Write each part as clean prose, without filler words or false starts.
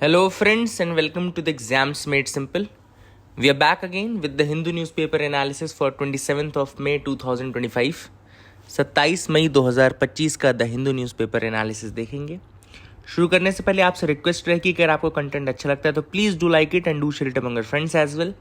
Hello, friends, and welcome to the Exams Made Simple. We are back again with the Hindu newspaper analysis for 27th of May 2025. 27 मई 2025 का the Hindu newspaper analysis देखेंगे। शुरू करने से पहले आपसे request रहेगी कि अगर आपको कंटेंट अच्छा लगता है तो please do like it and do share it among your friends as well.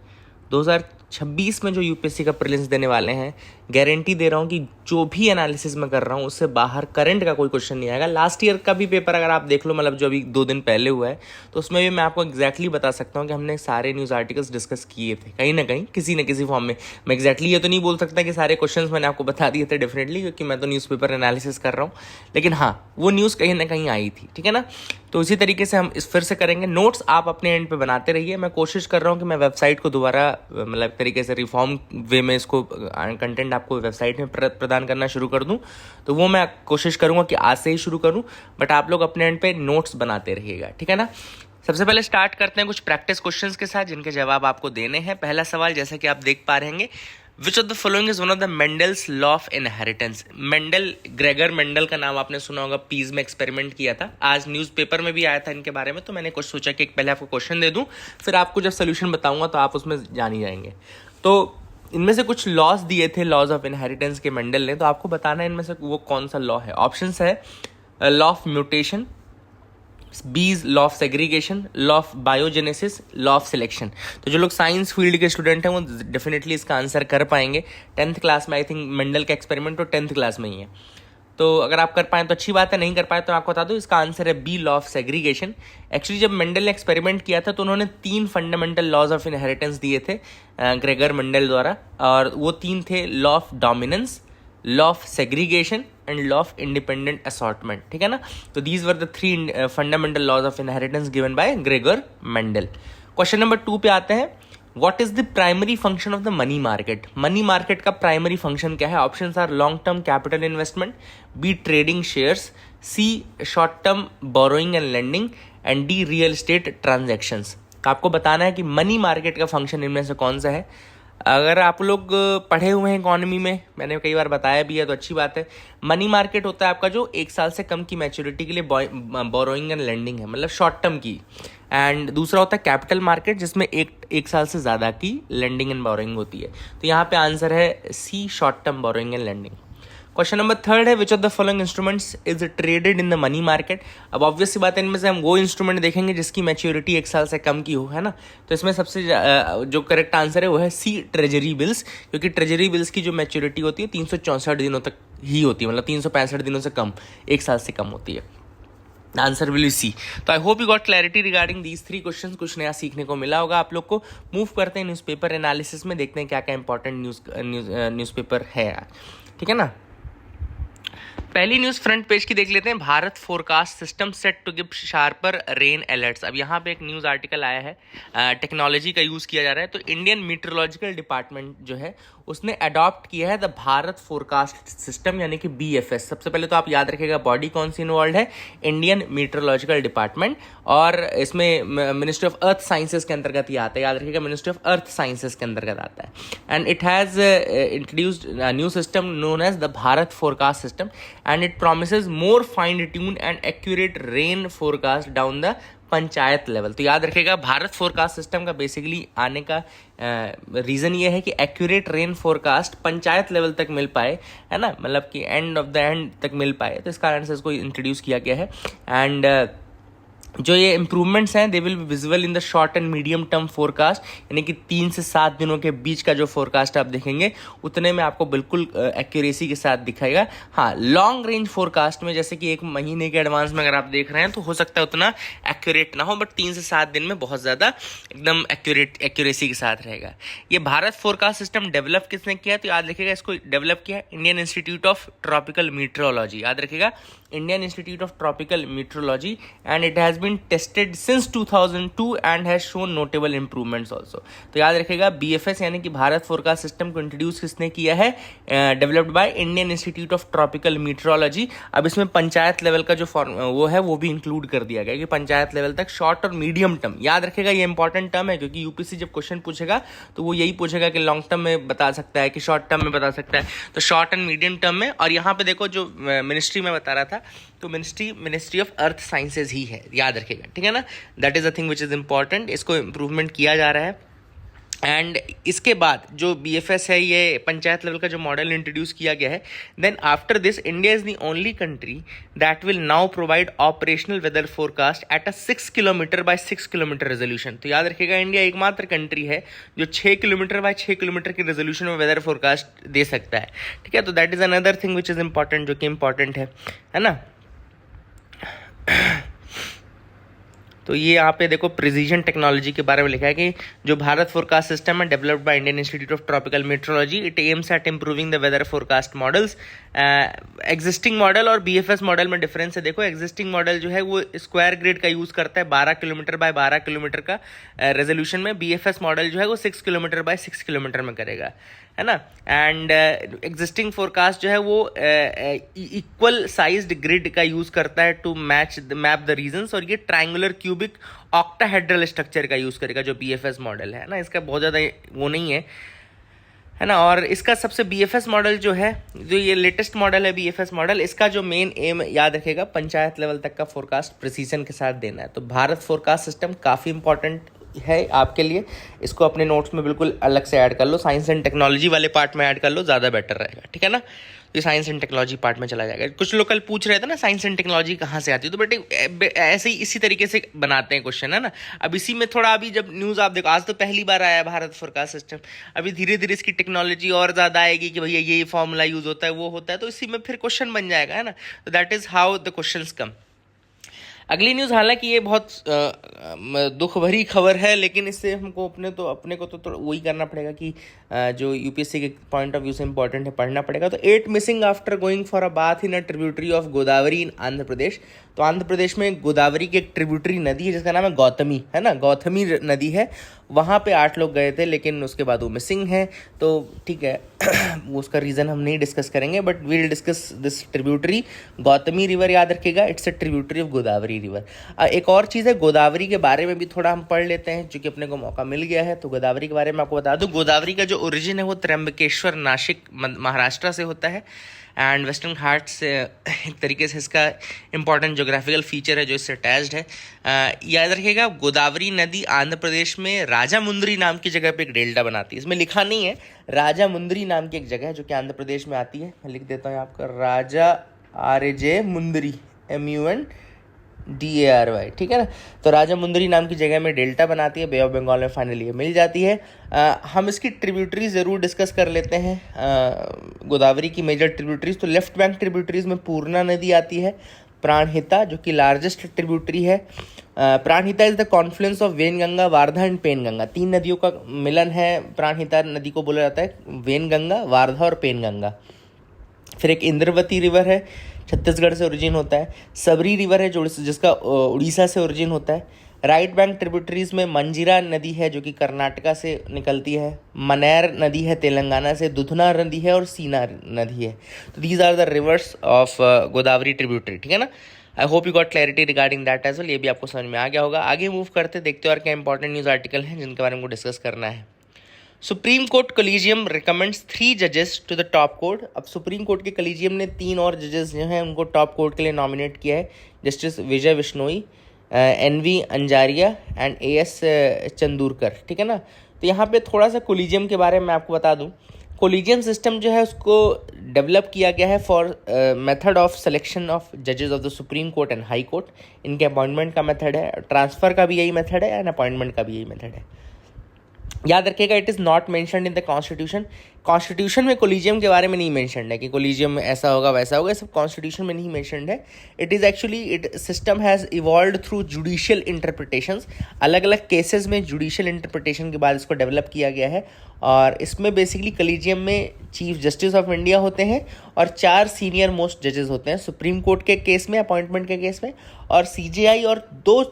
2026 में जो यूपीएससी का प्रीलिम्स देने वाले हैं, गारंटी दे रहा हूँ कि जो भी एनालिसिस मैं कर रहा हूँ उससे बाहर करंट का कोई क्वेश्चन नहीं आएगा। लास्ट ईयर का भी पेपर अगर आप देख लो, मतलब जो अभी 2 दिन पहले हुआ है, तो उसमें भी मैं आपको एग्जैक्टली बता सकता हूँ कि हमने सारे न्यूज़ आर्टिकल्स डिस्कस किए थे कहीं ना कहीं किसी न किसी फॉर्म में। मैं एग्जैक्टली ये तो नहीं बोल सकता कि सारे क्वेश्चंस मैंने आपको बता दिए थे डेफिनेटली, क्योंकि मैं तो न्यूज़पेपर एनालिसिस कर रहा हूँ, लेकिन हाँ वो न्यूज़ कहीं ना कहीं आई थी, ठीक है ना। तो इसी तरीके से हम इस फिर से करेंगे। नोट्स आप अपने एंड पे बनाते रहिए। मैं कोशिश कर रहा हूँ कि मैं वेबसाइट को दोबारा मतलब तरीके से रिफॉर्म वे में इसको कंटेंट आपको वेबसाइट में प्रदान करना शुरू कर दूँ, तो वो मैं कोशिश करूँगा कि आज से ही शुरू करूँ, बट आप लोग अपने एंड पे नोट्स बनाते रहिएगा, ठीक है ना। सबसे पहले स्टार्ट करते हैं कुछ प्रैक्टिस क्वेश्चंस के साथ जिनके जवाब आपको देने हैं। पहला सवाल जैसा कि आप देख पा रहे हैं, विच of the following is one of the Mendel's law of inheritance. Mendel, Gregor Mendel का नाम आपने सुना होगा, पीज में एक्सपेरिमेंट किया था, आज न्यूज़पेपर में भी आया था इनके बारे में, तो मैंने कुछ सोचा कि पहले आपको क्वेश्चन दे दूं, फिर आपको जब सोल्यूशन बताऊंगा तो आप उसमें जान ही जाएंगे। तो इनमें से कुछ लॉज दिए थे, लॉज ऑफ इनहेरिटेंस के मेंडल ने, तो आपको बताना है इनमें से वो कौन सा लॉ है। ऑप्शंस है लॉ ऑफ म्यूटेशन, बीज law of segregation, law of biogenesis, law of selection. तो जो लोग साइंस फील्ड के स्टूडेंट हैं वो डेफिनेटली इसका आंसर कर पाएंगे। 10th क्लास में आई थिंक मेंडल का एक्सपेरिमेंट तो 10th क्लास में ही है, तो अगर आप कर पाएँ तो अच्छी बात है, नहीं कर पाए तो आपको बता दूं इसका आंसर है B, law of segregation. Actually जब मेंडल ने एक्सपेरिमेंट किया था तो उन्होंने 3 फंडामेंटल लॉज ऑफ इनहेरिटेंस दिए थे ग्रेगर मेंडल द्वारा, और वो 3 थे law of dominance, law of segregation and law of independent assortment, ठीक है ना। तो these were the 3 fundamental laws of inheritance given by Gregor Mendel. Question number 2 पे आते हैं। What is the primary function of the money market? Money market का primary function क्या है? Options are long term capital investment, B trading shares, C short term borrowing and lending, and D real estate transactions. आपको बताना है कि money market का function इनमें से कौन सा है। अगर आप लोग पढ़े हुए हैं इकोनॉमी में, मैंने कई बार बताया भी है, तो अच्छी बात है। मनी मार्केट होता है आपका जो 1 साल से कम की मैच्योरिटी के लिए बोरोइंग एंड लेंडिंग है, मतलब शॉर्ट टर्म की। एंड दूसरा होता है कैपिटल मार्केट जिसमें एक साल से ज़्यादा की लेंडिंग एंड बोरोइंग होती है। तो यहाँ पे आंसर है C, short term borrowing and lending. Question number 3 है, which of the following instruments is traded in the money market. अब ऑब्वियस सी बात है, इनमें से हम वो इंस्ट्रूमेंट देखेंगे जिसकी मैच्योरिटी 1 साल से कम की हो, है ना। तो इसमें सबसे जो करेक्ट आंसर है वो है सी, ट्रेजरी बिल्स, क्योंकि ट्रेजरी बिल्स की जो मैच्योरिटी होती है 364 दिनों तक ही होती है, मतलब 365 दिनों से कम, 1 साल से कम होती है। Answer will be C. तो I hope you got clarity regarding these 3 questions. कुछ नया सीखने को मिला होगा आप लोग को। मूव करते हैं न्यूज़पेपर एनालिसिस में, देखते हैं क्या क्या इंपॉर्टेंट न्यूज़पेपर है, ठीक है ना। पहली न्यूज़ फ्रंट पेज की देख लेते हैं। Bharat forecast system set to give sharper rain alerts. अब यहाँ पे एक न्यूज़ आर्टिकल आया है, टेक्नोलॉजी का यूज़ किया जा रहा है। तो इंडियन मीटरोलॉजिकल डिपार्टमेंट जो है उसने अडॉप्ट किया है द भारत फोरकास्ट सिस्टम, यानी कि BFS। सबसे पहले तो आप याद रखिएगा बॉडी कौन सी इन्वॉल्व है, इंडियन मीटरोलॉजिकल डिपार्टमेंट, और इसमें मिनिस्ट्री ऑफ अर्थ साइंसेज के अंतर्गत ये आता है, याद रखिएगा मिनिस्ट्री ऑफ अर्थ साइंसेज के अंतर्गत आता है। And it has introduced new system known as the Bharat forecast system and it promises more fine-tuned and accurate rain forecast down the panchayat level. तो याद रखिएगा भारत फोरकास्ट सिस्टम का बेसिकली आने का रीज़न ये है कि accurate rain forecast panchayat level तक मिल पाए, है ना, मतलब कि एंड ऑफ द एंड तक मिल पाए। तो इस कारण से इसको इंट्रोड्यूस किया गया है। एंड जो ये इंप्रूवमेंट्स हैं they will be visible in the short and medium term forecast, यानी कि 3 से 7 दिनों के बीच का जो फोरकास्ट आप देखेंगे उतने में आपको बिल्कुल एक्यूरेसी के साथ दिखाएगा। हाँ, लॉन्ग रेंज फोरकास्ट में जैसे कि 1 महीने के एडवांस में अगर आप देख रहे हैं तो हो सकता है उतना एक्यूरेट ना हो, बट 3 से 7 दिन में बहुत ज़्यादा एकदम एक्यूरेसी के साथ रहेगा। ये भारत फोरकास्ट सिस्टम डेवलप किसने किया, तो याद रखिएगा इसको डेवलप किया Indian institute of tropical meteorology. याद रखिएगा Indian institute of tropical meteorology, and it has been tested since 2002 and has shown notable improvements also. तो याद रखिएगा BFS यानी कि भारत फोरकास्ट सिस्टम को इंट्रोड्यूस किसने किया है, developed by Indian institute of tropical meteorology. अब इसमें पंचायत लेवल का जो वो है वो भी इंक्लूड कर दिया गया कि पंचायत लेवल तक शॉर्ट और मीडियम टर्म। याद रखिएगा ये इंपॉर्टेंट टर्म है, क्योंकि यूपीएससी जब क्वेश्चन पूछेगा तो वो यही पूछेगा कि लॉन्ग टर्म में बता सकता है कि शॉर्ट टर्म में बता सकता है, तो शॉर्ट एंड मीडियम टर्म में। और यहाँ पे देखो जो मिनिस्ट्री में बता रहा था, तो मिनिस्ट्री ऑफ अर्थ साइंसेज ही है, याद याद रखिएगा, ठीक है ना। That is a thing which is important, इसको इम्प्रूवमेंट किया जा रहा है। एंड इसके बाद जो BFS है, ये पंचायत लेवल का जो मॉडल इंट्रोड्यूस किया गया है, then after this India is the only country that will now provide operational weather forecast at a 6 kilometre by 6 kilometre resolution. तो याद रखिएगा, इंडिया एकमात्र कंट्री है जो 6 किलोमीटर बाय 6 किलोमीटर के रेजोल्यूशन में वेदर फोरकास्ट दे सकता है, ठीक है। तो that is another thing which is important, जो कि इंपॉर्टेंट है ना। तो ये यहाँ पे देखो प्रिसीजन टेक्नोलॉजी के बारे में लिखा है कि जो भारत फोरकास्ट सिस्टम है developed by Indian institute of tropical meteorology, it aims at improving the weather forecast models. Existing model और BFS मॉडल में डिफरेंस है। देखो एग्जिस्टिंग मॉडल जो है वो स्क्वायर ग्रिड का यूज़ करता है 12 किलोमीटर बाय 12 किलोमीटर का रेजोल्यूशन में। BFS मॉडल जो है वो 6 किलोमीटर बाय 6 किलोमीटर में करेगा, है ना। एंड एग्जिस्टिंग फोरकास्ट जो है वो इक्वल साइज्ड ग्रिड का यूज़ करता है टू मैप द रीजन्स, और ये ट्रायंगुलर क्यूबिक ऑक्टाहेड्रल स्ट्रक्चर का यूज़ करेगा जो BFS मॉडल है ना। इसका बहुत ज़्यादा वो नहीं है ना। और इसका सबसे BFS मॉडल जो है, जो ये लेटेस्ट मॉडल है BFS मॉडल, इसका जो मेन एम याद रखेगा पंचायत लेवल तक का फोरकास्ट प्रिसीजन के साथ देना है। तो भारत फोरकास्ट सिस्टम काफ़ी इंपॉर्टेंट है आपके लिए, इसको अपने नोट्स में बिल्कुल अलग से ऐड कर लो, साइंस एंड टेक्नोलॉजी वाले पार्ट में ऐड कर लो, ज़्यादा बेटर रहेगा, ठीक है ना। ये साइंस एंड टेक्नोलॉजी पार्ट में चला जाएगा। कुछ लोग कल पूछ रहे थे ना साइंस एंड टेक्नोलॉजी कहाँ से आती है, तो बेटे ऐसे ही इसी तरीके से बनाते हैं क्वेश्चन, है ना। अब इसी में थोड़ा अभी जब न्यूज़ आप देखो, आज तो पहली बार आया भारत फोरकास्ट सिस्टम, अभी धीरे धीरे इसकी टेक्नोलॉजी और ज़्यादा आएगी कि भैया ये फॉर्मूला यूज़ होता है, वो होता है, तो इसी में फिर क्वेश्चन बन जाएगा, है ना। तो that is how the questions come. अगली न्यूज़, हालांकि ये बहुत दुख भरी खबर है, लेकिन इससे हमको अपने को तो वही करना पड़ेगा कि जो UPSC के पॉइंट ऑफ व्यू से इंपॉर्टेंट है, पढ़ना पड़ेगा। तो 8 missing after going for a bath in a tributary of Godavari in Andhra Pradesh. तो आंध्र प्रदेश में गोदावरी की एक ट्रिब्यूटरी नदी है जिसका नाम है गौतमी, है ना, गौतमी नदी है। वहाँ पे 8 लोग गए थे, लेकिन उसके बाद वो मिसिंग है। तो ठीक है उसका रीज़न हम नहीं डिस्कस करेंगे, but we will discuss this tributary Gautami river. याद रखिएगा, it's a tributary of Godavari river. एक और चीज़ है, गोदावरी के बारे में भी थोड़ा हम पढ़ लेते हैं, चूँकि अपने को मौका मिल गया है। तो गोदावरी के बारे में आपको बता दूँ, गोदावरी का जो ओरिजिन है वो त्र्यंबकेश्वर, नासिक, महाराष्ट्र से होता है। एंड वेस्टर्न घाट से एक तरीके से इसका इंपॉर्टेंट जोग्राफिकल फीचर है जो इससे अटैच्ड है। याद रखिएगा, गोदावरी नदी आंध्र प्रदेश में राजामुंद्री नाम की जगह पे एक डेल्टा बनाती है। इसमें लिखा नहीं है, राजामुंद्री नाम की एक जगह है जो कि आंध्र प्रदेश में आती है। मैं लिख देता हूँ आपका, राजा RAJ मुंद्री, MUNDARY, ठीक है ना। तो राजामुंद्री नाम की जगह में डेल्टा बनाती है, बे ऑफ बंगाल में फाइनली ये मिल जाती है। हम इसकी ट्रिब्यूटरीज ज़रूर डिस्कस कर लेते हैं, गोदावरी की मेजर ट्रिब्यूटरीज। तो लेफ्ट बैंक ट्रिब्यूटरीज में पूर्णा नदी आती है, प्राणहिता जो कि लार्जेस्ट ट्रिब्यूटरी है। Pranahita is the confluence of Wainganga, Wardha and Penganga. 3 नदियों का मिलन है, प्राणहिता नदी को बोला जाता है, वेनगंगा, वारधा और पेनगंगा। फिर एक इंद्रवती रिवर है, छत्तीसगढ़ से ओरिजिन होता है। सबरी रिवर है जो जिसका उड़ीसा से ओरिजिन होता है। राइट बैंक ट्रिब्यूटरीज में मंजीरा नदी है जो कि कर्नाटका से निकलती है, मनैर नदी है तेलंगाना से, दुधना नदी है और सीना नदी है। तो these are the rivers of Godavari tributary, ठीक है ना। I hope you got clarity regarding that as well. ये भी आपको समझ में आ गया होगा। आगे मूव करते देखते और क्या इंपॉर्टेंट न्यूज़ आर्टिकल हैं जिनके बारे में हमको डिस्कस करना है। सुप्रीम कोर्ट कॉलेजियम रिकमेंड्स 3 जजेस टू द टॉप कोर्ट। अब सुप्रीम कोर्ट के कॉलेजियम ने 3 और जजेस जो हैं उनको टॉप कोर्ट के लिए नॉमिनेट किया है। Justice Vijay Bishnoi, NV Anjaria and AS चंदूरकर, ठीक है ना। तो यहाँ पे थोड़ा सा कॉलेजियम के बारे में मैं आपको बता दूँ। कॉलेजियम सिस्टम जो है उसको डेवलप किया गया है for method of selection of जजेस of the Supreme Court and High Court. इनके अपॉइंटमेंट का मेथड है, ट्रांसफ़र का भी यही मेथड है एंड अपॉइंटमेंट का भी यही मेथड है। याद रखिएगा, it is not mentioned in the constitution. Constitution में कॉलेजियम के बारे में नहीं मेंशन्ड है कि कॉलेजियम में ऐसा होगा वैसा होगा, सब कॉन्स्टिट्यूशन में नहीं मेंशन्ड है। It is actually it system has evolved through judicial interpretations. अलग अलग केसेस में जुडिशियल इंटरप्रिटेशन के बाद इसको डेवलप किया गया है। और इसमें बेसिकली कॉलेजियम में चीफ जस्टिस ऑफ इंडिया होते हैं और 4 सीनियर मोस्ट जजेस होते हैं सुप्रीम कोर्ट के केस में, अपॉइंटमेंट के केस में, और CJI और 2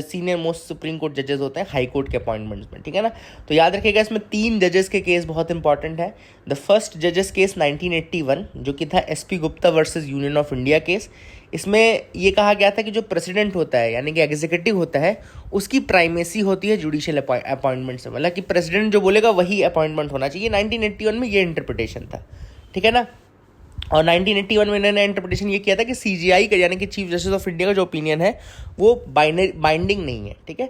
सीनियर मोस्ट सुप्रीम कोर्ट जजेस होते हैं हाई कोर्ट के अपॉइंटमेंट्स में, ठीक है ना। तो याद रखिएगा, इसमें 3 जजेस के केस बहुत इंपॉर्टेंट है। द फर्स्ट जजेस केस 1981 जो कि था SP Gupta versus union of India case. इसमें ये कहा गया था कि जो प्रेसिडेंट होता है यानी कि एग्जीक्यूटिव होता है उसकी प्राइमेसी होती है जुडिशियल अपॉइंटमेंट से, मतलब कि प्रेसिडेंट जो बोलेगा वही अपॉइंटमेंट होना चाहिए। 1981 में ये इंटरप्रिटेशन था, ठीक है ना। और 1981 में इन्होंने इंटरप्रिटेशन ये किया था कि सीजीआई का यानी कि चीफ जस्टिस ऑफ इंडिया का जो ओपिनियन है वो बाइंडिंग नहीं है, ठीक है।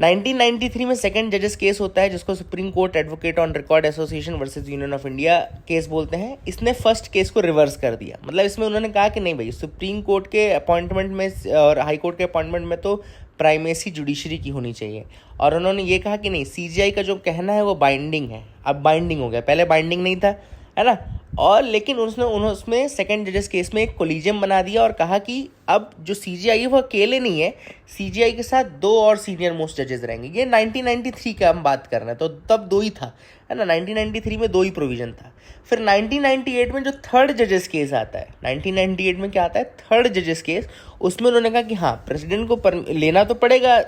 1993 में सेकंड जजेस केस होता है जिसको supreme court advocate on record association versus union of India case बोलते हैं। इसने फर्स्ट केस को रिवर्स कर दिया, मतलब इसमें उन्होंने कहा कि नहीं भाई, सुप्रीम कोर्ट के अपॉइंटमेंट में और हाई कोर्ट के अपॉइंटमेंट में तो प्राइमेसी जुडिशरी की होनी चाहिए, और उन्होंने ये कहा कि नहीं, सीजीआई का जो कहना है वो बाइंडिंग है। अब बाइंडिंग हो गया, पहले बाइंडिंग नहीं था, है ना। और लेकिन उसमें सेकंड जजेस केस में एक कोलिजियम बना दिया और कहा कि अब जो सीजीआई है वो अकेले नहीं है, सीजीआई के साथ 2 और सीनियर मोस्ट जजेस रहेंगे। ये 1993 का हम बात कर रहे हैं, तो तब 2 ही था, है ना। 1993 में 2 ही प्रोविजन था। फिर 1998 में जो थर्ड जजेस केस आता है, 1998 में क्या आता है, थर्ड जजेस केस, उसमें उन्होंने कहा कि हाँ, प्रेसिडेंट को लेना तो पड़ेगा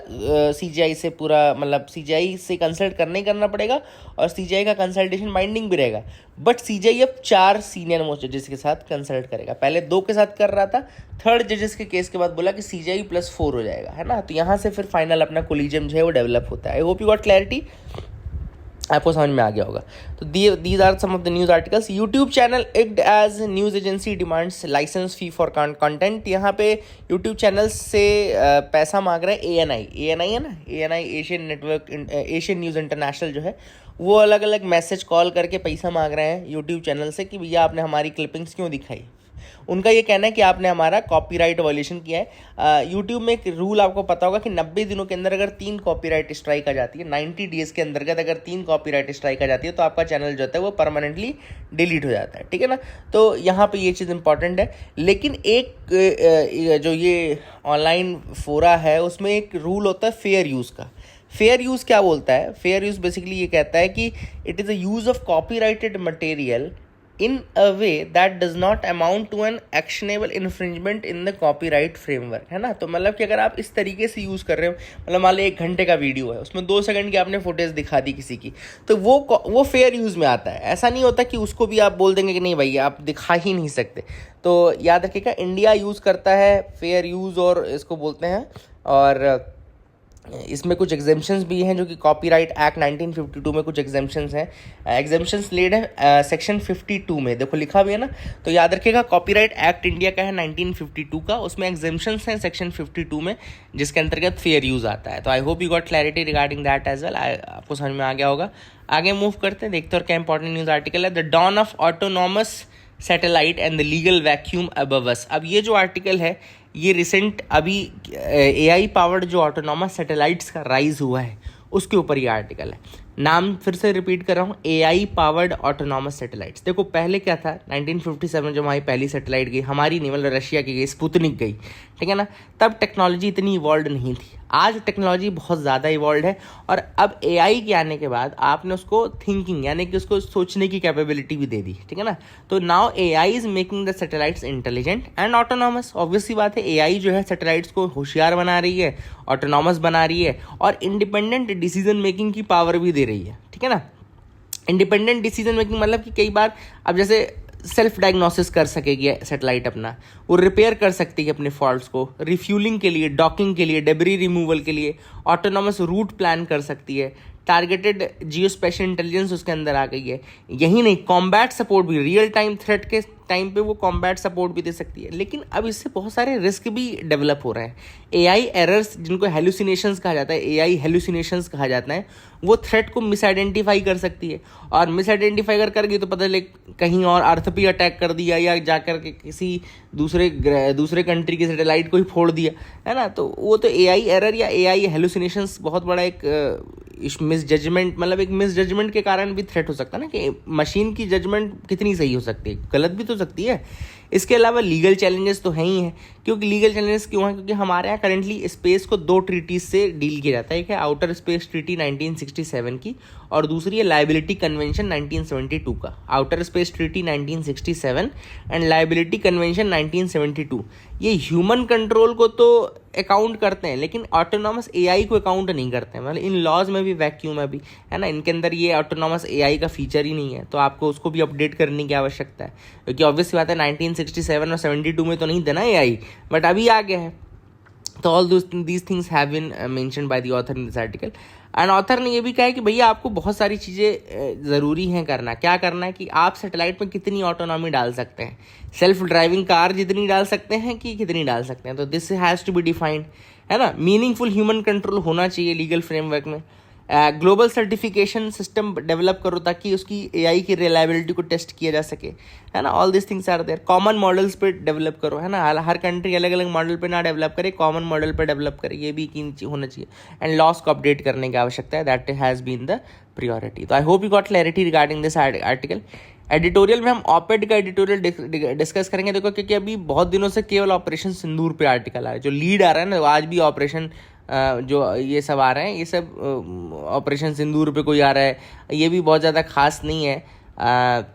सीजीआई से पूरा, मतलब सीजीआई से कंसल्ट करना पड़ेगा और सीजीआई का कंसल्टेशन बाइंडिंग भी रहेगा, बट सीजीआई अब 4 सीनियर मोस्ट जजेस के साथ कंसल्ट करेगा। पहले 2 के साथ कर रहा था, थर्ड जजेस के केस के बाद बोला कि सीजीआई +4 हो जाएगा, है ना। तो यहाँ से फिर फाइनल अपना कोलिजियम जो है वो डेवलप होता है। I hope you got clarity, आपको समझ में आ गया होगा। तो these are some of the news articles. YouTube channel act as news agency demands licence fee for content. यहाँ पे यूट्यूब चैनल से पैसा मांग रहा है ANI है ना, ANI Asian network, Asian news international जो है, वो अलग अलग मैसेज कॉल करके पैसा मांग रहे हैं यूट्यूब चैनल से कि भैया आपने हमारी क्लिपिंग्स क्यों दिखाई। उनका ये कहना है कि आपने हमारा कॉपीराइट वायलेशन किया है। यूट्यूब में एक रूल आपको पता होगा कि 90 दिनों के अंदर अगर 3 कॉपीराइट स्ट्राइक आ जाती है, 90 डेज़ के अंतर्गत अगर 3 कॉपीराइट स्ट्राइक आ जाती है तो आपका चैनल जो होता है वो परमानेंटली डिलीट हो जाता है, ठीक है ना। तो यहाँ पे ये चीज़ इंपॉर्टेंट है। लेकिन एक जो ये ऑनलाइन फोरा है उसमें एक रूल होता है फेयर यूज़ का। फेयर यूज़ क्या बोलता है? फेयर यूज़ बेसिकली ये कहता है कि it is a use of copyrighted material in a way that does not amount to an actionable infringement in the copyright framework, है ना। तो मतलब कि अगर आप इस तरीके से यूज़ कर रहे हो, मतलब मान लो 1 घंटे का वीडियो है, उसमें 2 सेकंड की आपने फुटेज दिखा दी किसी की, तो वो फेयर यूज़ में आता है। ऐसा नहीं होता कि उसको भी आप बोल देंगे कि नहीं भाई आप दिखा ही नहीं सकते। तो याद रखिएगा, इंडिया यूज़ करता है फेयर यूज़ और इसको बोलते हैं, और इसमें कुछ एग्जेम्पशंस भी हैं जो कि कॉपीराइट एक्ट 1952 में कुछ एग्जेम्पशंस हैं। एग्जेम्पशंस लेड है सेक्शन 52 में, देखो लिखा भी है ना। तो याद रखिएगा, कॉपीराइट एक्ट इंडिया का है 1952 का, उसमें एग्जेम्पशंस हैं सेक्शन 52 में जिसके अंतर्गत फेयर यूज़ आता है। तो I hope you got clarity regarding that as well, आपको समझ में आ गया होगा। आगे मूव करते हैं, देखते हैं और क्या इंपॉर्टेंट न्यूज़ आर्टिकल है। The dawn of autonomous satellite and the legal vacuum above us. अब ये जो आर्टिकल है ये रिसेंट अभी AI पावर्ड जो ऑटोनॉमस सैटेलाइट्स का राइज हुआ है उसके ऊपर ये आर्टिकल है। नाम फिर से रिपीट कर रहा हूँ, AI पावर्ड ऑटोनॉमस सैटेलाइट्स। देखो पहले क्या था, 1957 जब हमारी पहली सैटेलाइट गई, हमारी नहीं मतलब रशिया की गई, स्पुतनिक गई, ठीक है ना, तब टेक्नोलॉजी इतनी इवॉल्व नहीं थी। आज टेक्नोलॉजी बहुत ज़्यादा इवॉल्व है, और अब AI के आने के बाद आपने उसको थिंकिंग यानी कि उसको सोचने की कैपेबिलिटी भी दे दी, ठीक है ना। तो now AI is making the satellites intelligent and autonomous. Obvious सी बात है, AI जो है सैटेलाइट्स को होशियार बना रही है, ऑटोनॉमस बना रही है, और इंडिपेंडेंट डिसीजन मेकिंग की पावर भी दे रही है, ठीक है ना। इंडिपेंडेंट डिसीजन मेकिंग मतलब कि कई बार अब जैसे सेल्फ डायग्नोसिस कर सकेगी सैटेलाइट अपना, वो रिपेयर कर सकती है अपने फॉल्ट्स को, रिफ्यूलिंग के लिए, डॉकिंग के लिए, डेब्री रिमूवल के लिए ऑटोनॉमस रूट प्लान कर सकती है, टारगेटेड जियो स्पेशल इंटेलिजेंस उसके अंदर आ गई है। यही नहीं, कॉम्बैट सपोर्ट भी, रियल टाइम थ्रेट के टाइम पे वो कॉम्बैट सपोर्ट भी दे सकती है। लेकिन अब इससे बहुत सारे रिस्क भी डेवलप हो रहे हैं। AI एरर्स, जिनको हेलुसिनेशंस कहा जाता है, AI हेलुसिनेशंस कहा जाता है, वो थ्रेट को मिस आइडेंटिफाई कर सकती है, और मिस आइडेंटिफाई अगर कर गई तो पता चले कहीं और अर्थ पे अटैक कर दिया, या जाकर के किसी दूसरे कंट्री की सैटेलाइट को ही फोड़ दिया, है ना। तो वो तो AI एरर या AI हेलुसिनेशंस बहुत बड़ा एक मिस जजमेंट, मतलब एक मिस जजमेंट के कारण भी थ्रेट हो सकता है ना, कि मशीन की जजमेंट कितनी सही हो सकती है, गलत भी तो सकती है। इसके अलावा लीगल चैलेंजेस तो हैं ही हैं। क्योंकि लीगल चैलेंजेस क्यों हैं? क्योंकि हमारे यहाँ करंटली स्पेस को 2 ट्रीटीज से डील किया जाता है। एक है आउटर स्पेस ट्रीटी 1967 की, और दूसरी है लाइबिलिटी कन्वेंशन 1972 का। Outer space treaty 1967 and liability convention 1972 ये ह्यूमन कंट्रोल को तो अकाउंट करते हैं, लेकिन ऑटोनॉमस AI को अकाउंट नहीं करते हैं। मतलब इन लॉज में भी, वैक्यूम में भी, है ना, इनके अंदर ये ऑटोनॉमस AI का फीचर ही नहीं है। तो आपको उसको भी अपडेट करने की आवश्यकता है, क्योंकि ऑब्वियस बात है 1967 और 72 में तो नहीं देना AI, बट अभी आ गया है। तो all these things have been mentioned by the author in this article. And author ने ये भी कहा है कि भैया आपको बहुत सारी चीज़ें ज़रूरी हैं करना। क्या करना है कि आप सैटेलाइट में कितनी ऑटोनॉमी डाल सकते हैं, सेल्फ ड्राइविंग कार जितनी डाल सकते हैं कि कितनी डाल सकते हैं, तो this has to be defined, है ना। मीनिंगफुल ह्यूमन कंट्रोल होना चाहिए लीगल फ्रेमवर्क में। ग्लोबल सर्टिफिकेशन सिस्टम डेवलप करो ताकि उसकी एआई की रिलायबिलिटी को टेस्ट किया जा सके, है ना। All this things are there. Common models पे डेवलप करो, है ना। हर कंट्री अलग अलग मॉडल पे ना डेवलप करे, कॉमन मॉडल पे डेवलप करे, ये भी होना चाहिए। एंड लॉस को अपडेट करने की आवश्यकता है, that has been the priority. तो I hope you got clarity regarding this article. Editorial में हम ऑपेड का एडिटोरियल डिस्कस करेंगे। देखो क्योंकि अभी बहुत दिनों से केवल ऑपरेशन सिंदूर पे आर्टिकल आ रहा है, जो लीड आ रहा है ना, आज भी ऑपरेशन जो ये सब आ रहे हैं, ये सब ऑपरेशन सिंदूर पे कोई आ रहा है, ये भी बहुत ज़्यादा खास नहीं है।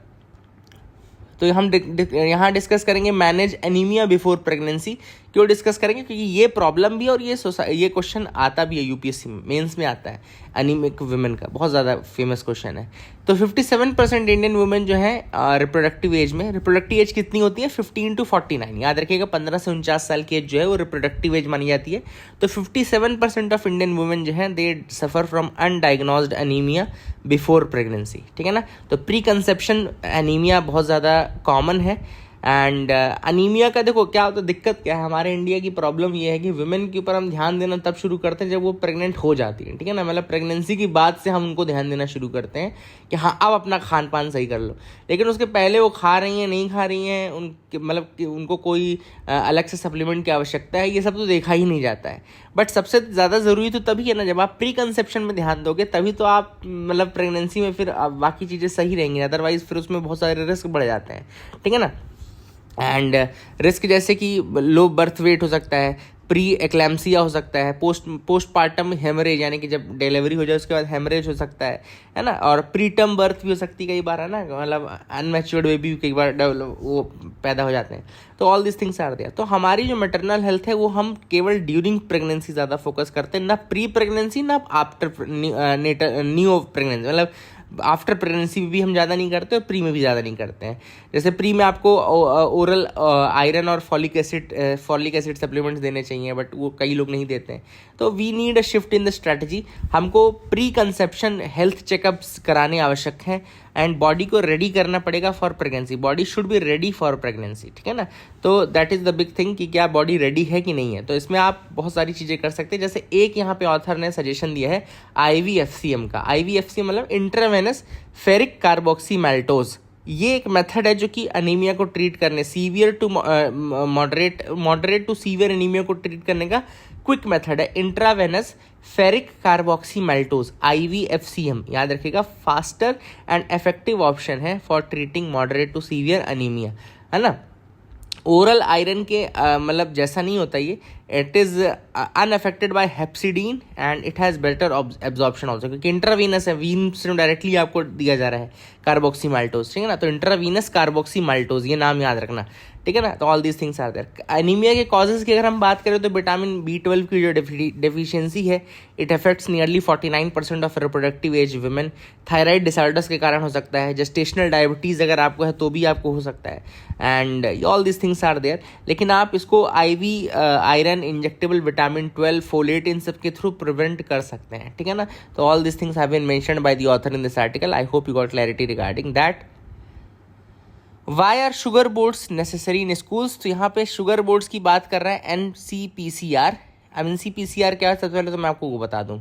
तो हम यहाँ डिस्कस करेंगे मैनेज एनीमिया बिफोर प्रेगनेंसी। क्यों डिस्कस करेंगे? क्योंकि ये प्रॉब्लम भी है और ये क्वेश्चन आता भी है यूपीएससी में, मेंस में आता है। एनीमिक वुमेन का बहुत ज़्यादा फेमस क्वेश्चन है। तो 57% इंडियन वुमेन जो है रिप्रोडक्टिव एज में, रिप्रोडक्टिव एज कितनी होती है? 15 to 49। याद रखिएगा 15 से 49 साल की एज जो है वो रिप्रोडक्टिव एज मानी जाती है। तो 57% ऑफ इंडियन वुमेन जो है they suffer from undiagnosed anaemia before pregnancy, ठीक है ना। तो प्री कंसेप्शन एनीमिया बहुत ज़्यादा कॉमन है। एंड अनीमिया का देखो क्या होता है, दिक्कत क्या है, हमारे इंडिया की प्रॉब्लम ये है कि वुमेन के ऊपर हम ध्यान देना तब शुरू करते हैं जब वो प्रेग्नेंट हो जाती है, ठीक है ना। मतलब प्रेगनेंसी की बाद से हम उनको ध्यान देना शुरू करते हैं कि हाँ अब अपना खान पान सही कर लो, लेकिन उसके पहले वो खा रही हैं नहीं खा रही हैं, उनके मतलब कि उनको कोई अलग से सप्लीमेंट की आवश्यकता है, ये सब तो देखा ही नहीं जाता है। बट सबसे ज़्यादा ज़रूरी तो तभी है ना जब आप प्री कंसेप्शन में ध्यान दोगे, तभी तो आप मतलब प्रेगनेंसी में फिर बाकी चीज़ें सही रहेंगी, अदरवाइज फिर उसमें बहुत सारे रिस्क बढ़ जाते हैं, ठीक है ना। एंड रिस्क जैसे कि लो बर्थ वेट हो सकता है, प्री एक्लैम्सिया हो सकता है, पोस्टपार्टम हेमरेज यानी कि जब डिलीवरी हो जाए उसके बाद हेमरेज हो सकता है ना। और प्री टर्म बर्थ भी हो सकती है कई बार, है ना, मतलब अनमैच्योर्ड बेबी कई बार वो पैदा हो जाते हैं। तो all this things are there. तो हमारी जो मैटरनल हेल्थ है वो हम केवल ड्यूरिंग प्रेगनेंसी ज़्यादा फोकस करते हैं, ना प्री प्रेगनेंसी ना आफ्टर न्यू प्रेगनेंसी, मतलब आफ्टर प्रेगनेंसी भी हम ज़्यादा नहीं करते और प्री में भी ज़्यादा नहीं करते हैं। जैसे प्री में आपको ओरल आयरन और फॉलिक एसिड सप्लीमेंट्स देने चाहिए, बट वो कई लोग नहीं देते हैं। तो we need a shift in the strategy. हमको प्री कंसेप्शन हेल्थ चेकअप्स कराने आवश्यक हैं एंड बॉडी को रेडी करना पड़ेगा for pregnancy. Body should be ready for pregnancy, ठीक है ना। तो that is the big thing कि क्या बॉडी रेडी है कि नहीं है। तो इसमें आप बहुत सारी चीज़ें कर सकते हैं। जैसे एक यहाँ पे ऑथर ने सजेशन दिया है IVFCM का। IVFCM मतलब इंट्रावेनस फेरिक कार्बोक्सी मैल्टोज। ये एक मेथड है जो कि अनीमिया को ट्रीट करने, severe to moderate to severe anaemia को ट्रीट करने का क्विक मेथड है। Intravenous ferric carboxy maltose IVFCM, याद रखिएगा, फास्टर एंड इफेक्टिव ऑप्शन है for treating moderate to severe anaemia, है ना। ओरल आयरन के मतलब जैसा नहीं होता ये, it is unaffected by hepcidin and it has better absorption also, क्योंकि इंट्रावीनस है, वीन से डायरेक्टली आपको दिया जा रहा है कार्बोक्सी माल्टोज, ठीक है ना। तो इंट्रावीनस कार्बोक्सी माल्टोज, ये नाम याद रखना, ठीक है ना। तो all these things are there. Anaemia के कॉजेज की अगर हम बात करें तो विटामिन B12 की जो डेफिशिएंसी है it affects nearly 49% of reproductive age women. Thyroid disorders के कारण हो सकता है, जेस्टेशनल डायबिटीज़ अगर आपको है तो भी आपको हो सकता है, and all these things are there. लेकिन आप इसको IV iron, injectable vitamin 12, folate, इन सब के थ्रू प्रिवेंट कर सकते हैं, ठीक है ना। तो all this things have been mentioned by the author in this article. I hope you got clarity regarding that. Why are sugar boards necessary in schools? तो यहाँ पे शुगर बोर्ड्स की बात कर रहे हैं NCPCR। अब NCPCR क्या है, सबसे पहले तो मैं आपको बता दूँ।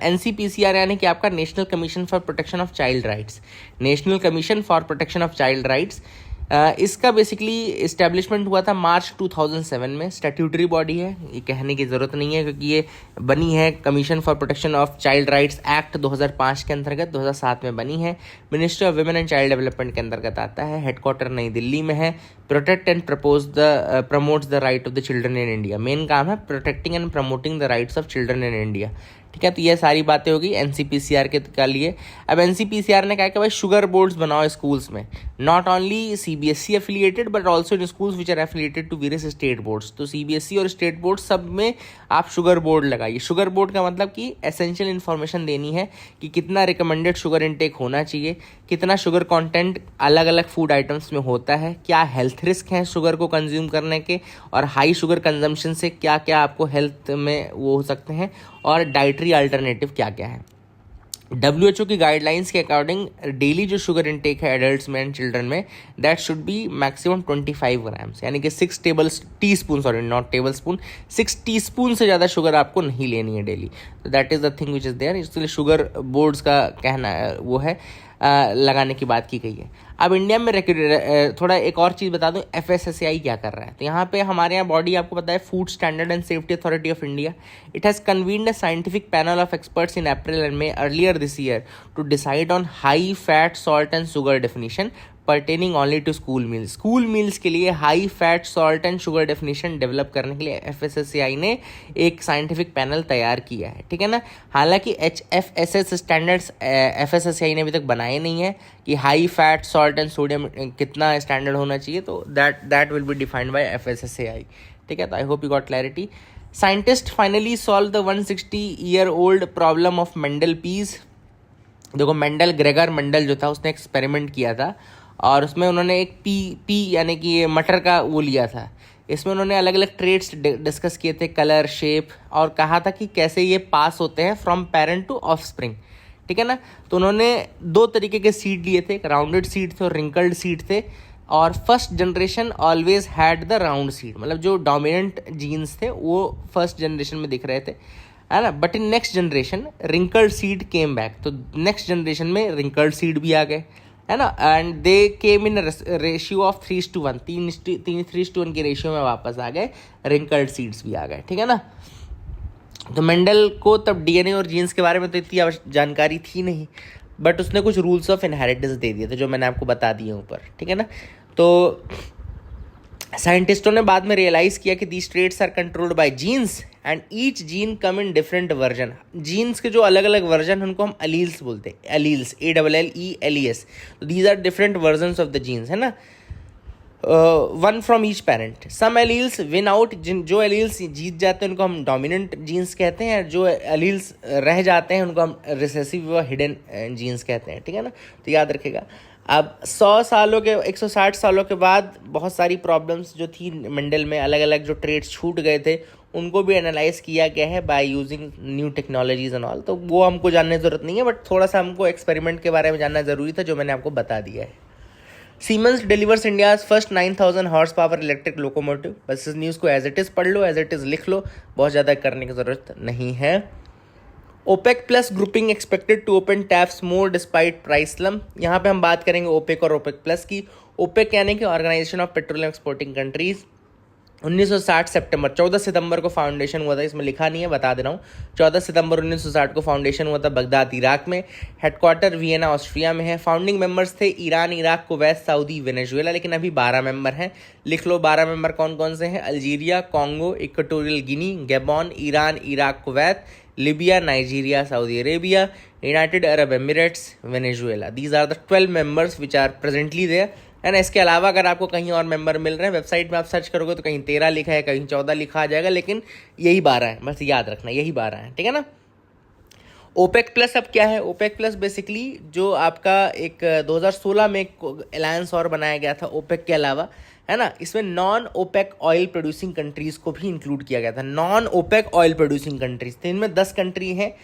NCPCR यानी कि आपका national commission for protection of child rights, national commission for protection of child rights. इसका बेसिकली इस्टेब्लिशमेंट हुआ था मार्च 2007 में। स्टैट्यूटरी बॉडी है, ये कहने की ज़रूरत नहीं है क्योंकि ये बनी है commission for protection of child rights act 2005 के अंतर्गत, 2007 में बनी है। Ministry of women and child development के अंतर्गत आता है। हेडक्वार्टर नई दिल्ली में है। Protect and promotes the right of the children in India. Main काम है protecting and promoting the rights of children in India, ठीक है। तो ये सारी बातें होगी एनसीपीसीआर के लिए। अब एनसीपीसीआर ने कहा कि भाई शुगर बोर्ड्स बनाओ स्कूल्स में, not only CBSE affiliated but also in schools which are affiliated to various state boards. तो सीबीएसई और स्टेट बोर्ड सब में आप शुगर बोर्ड लगाइए। शुगर बोर्ड का मतलब कि एसेंशियल इन्फॉर्मेशन देनी है कि कितना रिकमेंडेड शुगर इनटेक होना चाहिए, कितना शुगर कंटेंट अलग अलग फूड आइटम्स में होता है, क्या हेल्थ रिस्क हैं शुगर को कंज्यूम करने के, और हाई शुगर कंजम्पशन से क्या क्या आपको हेल्थ में वो हो सकते हैं, और डाइटरी अल्टरनेटिव क्या क्या है। WHO की गाइडलाइंस के अकॉर्डिंग डेली जो शुगर इनटेक है एडल्ट्स में एंड चिल्ड्रन में, that should be maximum 25 grams, यानी कि 6 teaspoon, sorry not tablespoon, 6 teaspoon से ज़्यादा शुगर आपको नहीं लेनी है डेली। तो that is the thing which is there. इसलिए शुगर बोर्ड्स का कहना वो है लगाने की बात की गई है। अब इंडिया में थोड़ा एक और चीज़ बता दूं, FSSAI क्या कर रहा है। तो यहाँ पे हमारे यहाँ बॉडी आपको पता है, food standard and safety authority of India, it has convened a scientific panel of experts in April and May earlier this year to decide on high fat salt and sugar definition pertaining only to school meals. School meals के लिए high fat salt and sugar definition develop करने के लिए FSSAI ने एक scientific panel तैयार किया है, ठीक है ना। हालांकि HFSS स्टैंडर्ड्स FSSAI ने अभी तक बनाए नहीं है कि high fat salt and sodium कितना स्टैंडर्ड होना चाहिए, तो that will be defined by FSSAI, ठीक है। तो I hope you got clarity. Scientist finally solve the 160-year-old problem of Mendel peas. देखो मेंडल, ग्रेगर मेंडल जो था, उसने एक्सपेरिमेंट किया था और उसमें उन्होंने एक पी यानी कि ये मटर का वो लिया था। इसमें उन्होंने अलग अलग ट्रेट्स डिस्कस किए थे, कलर, शेप, और कहा था कि कैसे ये पास होते हैं फ्रॉम पेरेंट टू ऑफस्प्रिंग, ठीक है ना। तो उन्होंने 2 तरीके के सीड लिए थे, एक राउंडेड सीड थे और रिंकल्ड सीड थे। और first generation always had the round seed, मतलब जो डोमिनेंट जीन्स थे वो फर्स्ट जनरेशन में दिख रहे थे, है ना। But in next generation wrinkled seed came back, तो नेक्स्ट जनरेशन में रिंकल्ड सीड भी आ गए, है ना। And they came in ratio of 3:1, 3:1 की रेशियो में वापस आ गए, रिंकल्ड सीड्स भी आ गए, ठीक है ना। तो मेंडल को तब DNA और जीन्स के बारे में तो इतनी जानकारी थी नहीं, बट उसने कुछ रूल्स ऑफ इनहेरिटेंस दे दिए थे जो मैंने आपको बता दिए ऊपर, ठीक है ना। तो साइंटिस्टों ने बाद में रियलाइज किया कि these traits are controlled by genes and each gene come in different version. Genes के जो अलग अलग वर्जन हैं उनको हम अलील्स बोलते हैं, अलील्स, ALLELES। तो these are different versions of the genes, है ना, one from each parent. Some alleles win out, जो एलील्स जीत जाते हैं उनको हम डोमिनेंट जीन्स कहते हैं, जो एलील्स रह जाते हैं उनको हम रिसेसिव व हिडन जीन्स कहते हैं, ठीक है ना। तो याद रखेगा। अब 160 सालों के बाद बहुत सारी प्रॉब्लम्स जो थी मेंडल में, अलग अलग जो ट्रेड्स छूट गए थे, उनको भी एनालाइज किया गया है by using new technologies and all. तो वो हमको जानने की ज़रूरत नहीं है, बट थोड़ा सा हमको एक्सपेरिमेंट के बारे में जानना ज़रूरी था, जो मैंने आपको बता दिया है। Siemens delivers India's first 9000 horse power electric locomotive. बस इस न्यूज़ को एज इट इज़ पढ़ लो, एज इट इज़ लिख लो, बहुत ज़्यादा करने की ज़रूरत नहीं है। OPEC plus grouping expected to open taps more despite price slump. यहाँ पे हम बात करेंगे ओपेक और ओपेक प्लस की। ओपेक यानी कि organisation of petroleum exporting countries. 1960 सितंबर 14 सितंबर को फाउंडेशन हुआ था, इसमें लिखा नहीं है, बता दे रहा हूँ। 14 सितंबर 1960 को फाउंडेशन हुआ था बगदाद, इराक में। हेडक्वार्टर वियना, ऑस्ट्रिया में है। फाउंडिंग मेंबर्स थे Iran, Iraq, Kuwait, Saudi, Venezuela, लेकिन अभी 12 मेंबर हैं। लिख लो 12 मेंबर कौन कौन से हैं। Algeria, Congo, Equatorial Guinea, Gabon, Iran, Iraq, Kuwait, Libya, Nigeria, Saudi Arabia, United Arab Emirates, Venezuela. These are the 12 members which are presently there, है ना। इसके अलावा अगर आपको कहीं और मेंबर मिल रहे हैं, वेबसाइट में आप सर्च करोगे तो कहीं 13 लिखा है, कहीं 14 लिखा आ जाएगा, लेकिन यही 12 है, बस याद रखना यही 12 है, ठीक है ना। ओपेक प्लस अब क्या है? ओपेक प्लस बेसिकली जो आपका एक 2016 में एक अलायंस और बनाया गया था ओपेक के अलावा, है ना। इसमें non OPEC oil producing countries को भी इंक्लूड किया गया था। Non OPEC oil producing countries, तो इनमें 10 कंट्री हैं।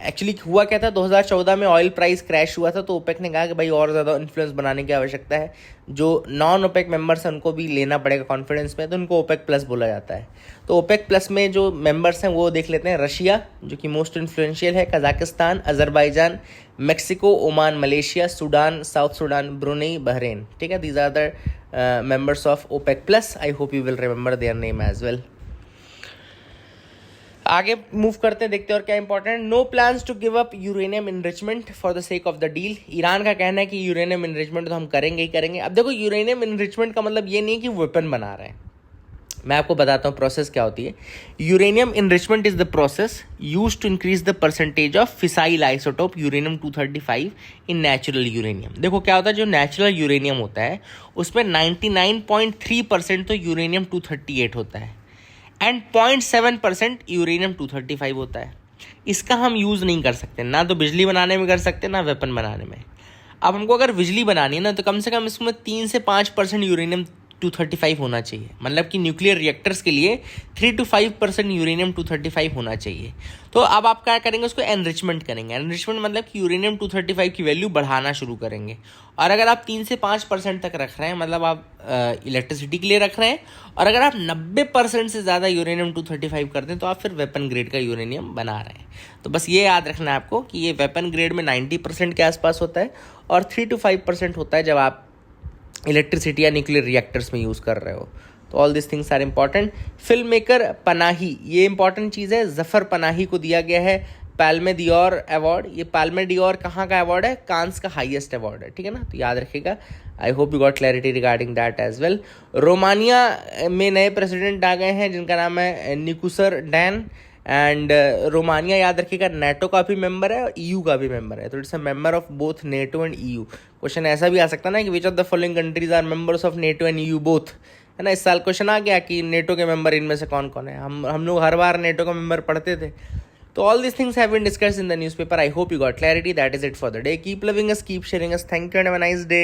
एक्चुअली हुआ क्या था, 2014 में ऑयल प्राइस क्रैश हुआ था, तो ओपेक ने कहा कि भाई और ज़्यादा इन्फ्लुएंस बनाने की आवश्यकता है, जो नॉन ओपेक मेंबर्स हैं उनको भी लेना पड़ेगा कॉन्फिडेंस में, तो उनको ओपेक प्लस बोला जाता है। तो ओपेक प्लस में जो मेंबर्स हैं वो देख लेते हैं। रशिया जो कि मोस्ट इन्फ्लुएंशियल है, Kazakhstan, Azerbaijan, Mexico, Oman, Malaysia, Sudan, South Sudan, Brunei, Bahrain, ठीक है। These are the members of OPEC plus. I hope you will remember their name as well. आगे मूव करते हैं, देखते हैं और क्या important. No plans to give up uranium enrichment for the sake of the deal. Iran का कहना है कि यूरेनियम इनरिचमेंट तो हम करेंगे ही करेंगे। अब देखो यूरेनियम इनरिचमेंट का मतलब ये नहीं है कि वेपन बना रहे हैं, मैं आपको बताता हूँ प्रोसेस क्या होती है। Uranium enrichment is the process use to increase the percentage of fissile isotope uranium 235 in natural uranium. देखो क्या होता है, जो नेचुरल यूरेनियम होता है उसमें 99.3% तो यूरेनियम 238 होता है एंड 0.7% यूरेनियम 235 होता है। इसका हम यूज़ नहीं कर सकते, ना तो बिजली बनाने में कर सकते ना वेपन बनाने में। अब हमको अगर बिजली बनानी है ना तो कम से कम इसमें 3 से 5% यूरेनियम 235 होना चाहिए। मतलब कि न्यूक्लियर रिएक्टर्स के लिए 3 to 5% यूरेनियम 235 होना चाहिए। तो अब आप क्या करेंगे, उसको एनरिचमेंट करेंगे। एनरिचमेंट मतलब कि यूरेनियम 235 की वैल्यू बढ़ाना शुरू करेंगे। और अगर आप 3 से 5% तक रख रहे हैं, मतलब आप इलेक्ट्रिसिटी के लिए रख रहे हैं, और अगर आप 90% से ज़्यादा यूरेनियम 235 करते हैं तो आप फिर वेपन ग्रेड का यूरेनियम बना रहे हैं। तो बस ये याद रखना है आपको कि ये वेपन ग्रेड में 90% के आसपास होता है और 3 to 5% होता है जब आप इलेक्ट्रिसिटी या न्यूक्लियर रिएक्टर्स में यूज़ कर रहे हो। तो all this things are important. Film maker Panahi, ये इंपॉर्टेंट चीज़ है, जफ़र पनाही को दिया गया है पैल्मे डियोर अवार्ड। ये पैल्मे डियोर कहाँ का अवार्ड है? कांस का हाईएस्ट अवार्ड है, ठीक है ना, तो याद रखिएगा। I hope you got clarity regarding that as well. Romania में नए प्रेसिडेंट आ गए हैं जिनका नाम है निकुसर डैन एंड रोमानिया याद रखिएगा नेटो का भी मेंबर है और ईयू का भी मेंबर है। तो it's a member of both NATO and EU. Question ऐसा भी आ सकता है ना कि which of the following countries are members of NATO and EU both, है ना। इस साल क्वेश्चन आ गया कि नेटो के मेंबर इनमें से कौन कौन है। हम लोग हर बार नेटो का मेंबर पढ़ते थे। तो all this things have been discussed in the newspaper. I hope you got clarity. That is it for the day. Keep loving us, keep sharing us. Thank you and have a nice day.